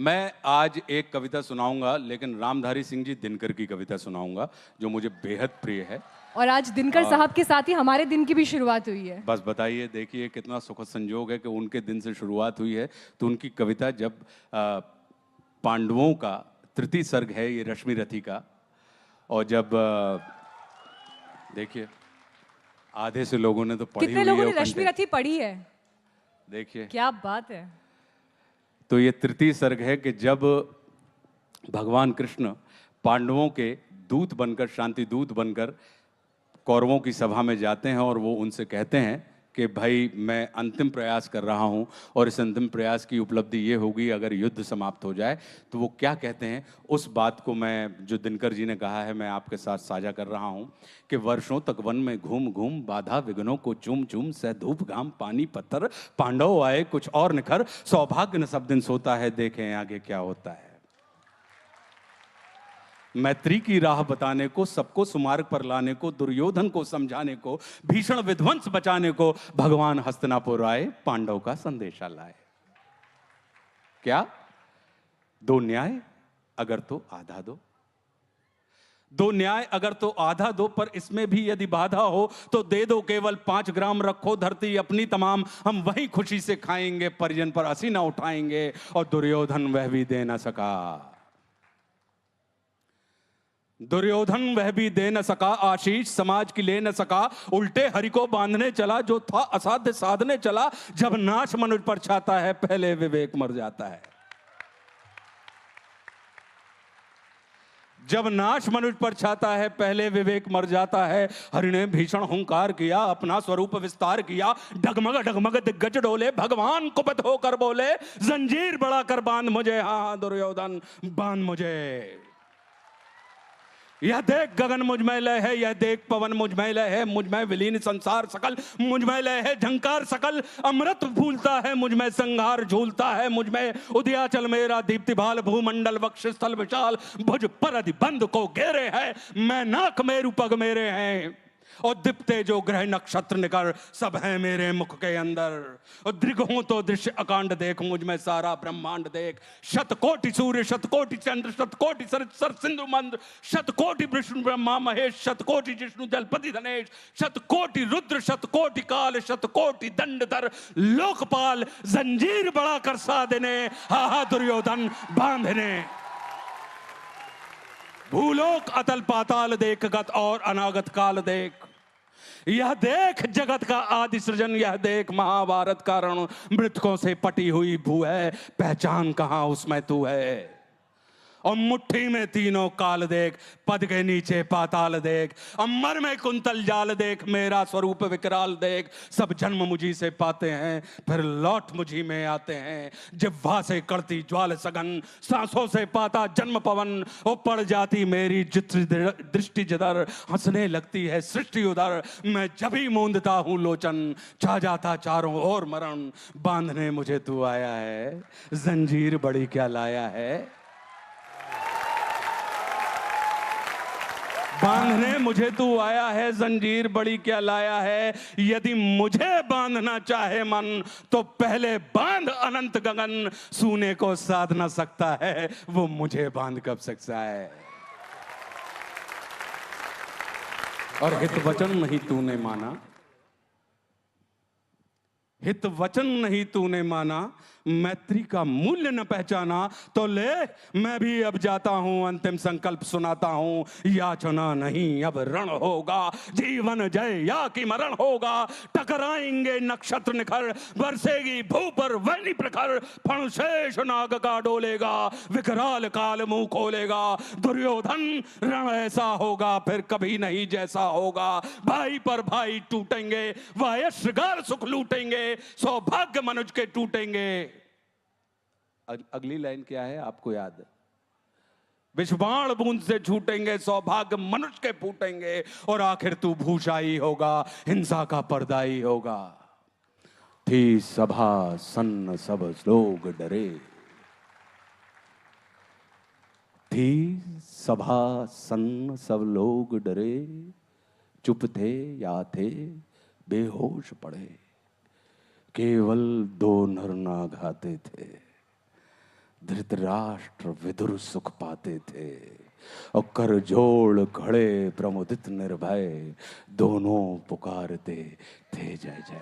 मैं आज एक कविता सुनाऊंगा, लेकिन रामधारी सिंह जी दिनकर की कविता सुनाऊंगा जो मुझे बेहद प्रिय है। और आज दिनकर साहब के साथ ही हमारे दिन की भी शुरुआत हुई है। बस बताइए, देखिए कितना सुखद संयोग है कि उनके दिन से शुरुआत हुई है। तो उनकी कविता जब पांडवों का तृतीय सर्ग है ये रश्मि रथी का, और जब देखिए आधे से लोगों ने तो पढ़ी कितने हुई है लोगों ने वो रश्मि कंठे। रथी पढ़ी है? देखिए क्या बात है। तो ये तृतीय सर्ग है कि जब भगवान कृष्ण पांडवों के दूत बनकर, शांति दूत बनकर कौरवों की सभा में जाते हैं और वो उनसे कहते हैं कि भाई मैं अंतिम प्रयास कर रहा हूं और इस अंतिम प्रयास की उपलब्धि ये होगी अगर युद्ध समाप्त हो जाए। तो वो क्या कहते हैं, उस बात को मैं, जो दिनकर जी ने कहा है, मैं आपके साथ साझा कर रहा हूं कि वर्षों तक वन में घूम घूम बाधा विघ्नों को चूम चूम सह धूप घाम पानी पत्थर पांडव आए कुछ और निखर सौभाग्य न सब दिन सोता है देखें आगे क्या होता है। मैत्री की राह बताने को, सबको सुमार्ग पर लाने को, दुर्योधन को समझाने को, भीषण विध्वंस बचाने को भगवान हस्तिनापुर आए, पांडव का संदेशा लाए। क्या? दो न्याय अगर तो आधा दो, दो न्याय अगर तो आधा दो, पर इसमें भी यदि बाधा हो तो दे दो केवल 5 ग्राम, रखो धरती अपनी तमाम, हम वहीं खुशी से खाएंगे, परिजन पर हंसी ना उठाएंगे। और दुर्योधन वह भी दे ना सका, दुर्योधन वह भी दे न सका, आशीष समाज की ले न सका, उल्टे हरि को बांधने चला, जो था असाध्य साधने चला। जब नाश मनुष्य पर छाता है पहले विवेक मर जाता है, जब नाश मनुष्य पर छाता है पहले विवेक मर जाता है। हरि ने भीषण हुंकार किया, अपना स्वरूप विस्तार किया, डगमग डगमग दिग्गज डोले, भगवान कुपित होकर बोले, जंजीर बढ़ाकर बांध मुझे, हाँ दुर्योधन बांध मुझे। यह देख गगन मुझ में लय है, यह देख पवन मुझ में लय है, मुझ में विलीन संसार सकल, मुझ में लय है झंकार सकल, अमृत फूलता है मुझ में, संहार झूलता है मुझ में, उदयाचल मेरा दीप्ति भाल, भूमंडल वक्ष स्थल विशाल, भुज पर अधिबंध को घेरे है, मैं नाक मेरु पग मेरे हैं, और दीप्ते जो ग्रह नक्षत्र निकर सब है मेरे मुख के अंदर। और दृग हूं तो दृश्य अकांड देख, मुझ में सारा ब्रह्मांड देख, शतकोटि सूर्य शतकोटि चंद्र शतकोटि सर सिंधु मंद, शतकोटि विष्णु ब्रह्मा महेश, शतकोटि जिष्णु जलपति धनेश, शतकोटि रुद्र शतकोटि काल, शतकोटि दंडधर लोकपाल, जंजीर बड़ा कर साधने, हा हा दुर्योधन बांधने। भूलोक अतल पाताल देख, गत और अनागत काल देख, यह देख जगत का आदि सृजन, यह देख महाभारत का रण, मृतकों से पटी हुई भू है, पहचान कहां उसमें तू है। और मुट्ठी में तीनों काल देख, पद के नीचे पाताल देख, अमर में कुंतल जाल देख, मेरा स्वरूप विकराल देख, सब जन्म मुझी से पाते हैं फिर लौट मुझी में आते हैं, जिह्वा से करती ज्वाल सघन, सांसों से पाता जन्म पवन, वो पड़ जाती मेरी दृष्टि जिधर, हंसने लगती है सृष्टि उधर, मैं जब ही मूंदता हूं लोचन, छा जाता चारों ओर मरण, बांधने मुझे तू आया है, जंजीर बड़ी क्या लाया है, बांधने मुझे तू आया है, जंजीर बड़ी क्या लाया है। यदि मुझे बांधना चाहे मन तो पहले बांध अनंत गगन, सूने को साध ना सकता है वो मुझे बांध कब सकता है। और हित वचन नहीं तूने माना, हित वचन नहीं तूने माना, मैत्री का मूल्य न पहचाना, तो ले मैं भी अब जाता हूं, अंतिम संकल्प सुनाता हूं, याचना नहीं अब रण होगा, जीवन जय या कि मरण होगा, टकराएंगे नक्षत्र निखर, बरसेगी भू पर वैनी प्रखर, फणशेष नाग का डोलेगा, विकराल काल मुंह खोलेगा, दुर्योधन रण ऐसा होगा फिर कभी नहीं जैसा होगा, भाई पर भाई टूटेंगे, वायश्रगार सुख लूटेंगे, सौभाग्य मनुष्य के टूटेंगे। अगली लाइन क्या है आपको याद है? विषबाण बूंद से छूटेंगे, सौभाग्य मनुष्य के फूटेंगे, और आखिर तू भूषाई होगा, हिंसा का पर्दाई होगा। थी सभा सन्न सब लोग डरे, थी सभा सन्न सब लोग डरे, चुप थे या थे बेहोश पड़े, केवल 2 नर नाग आते थे, धृतराष्ट्र विदुर सुख पाते थे और कर जोड़ खड़े प्रमुदित निर्भय दोनों पुकारते थे जय जय।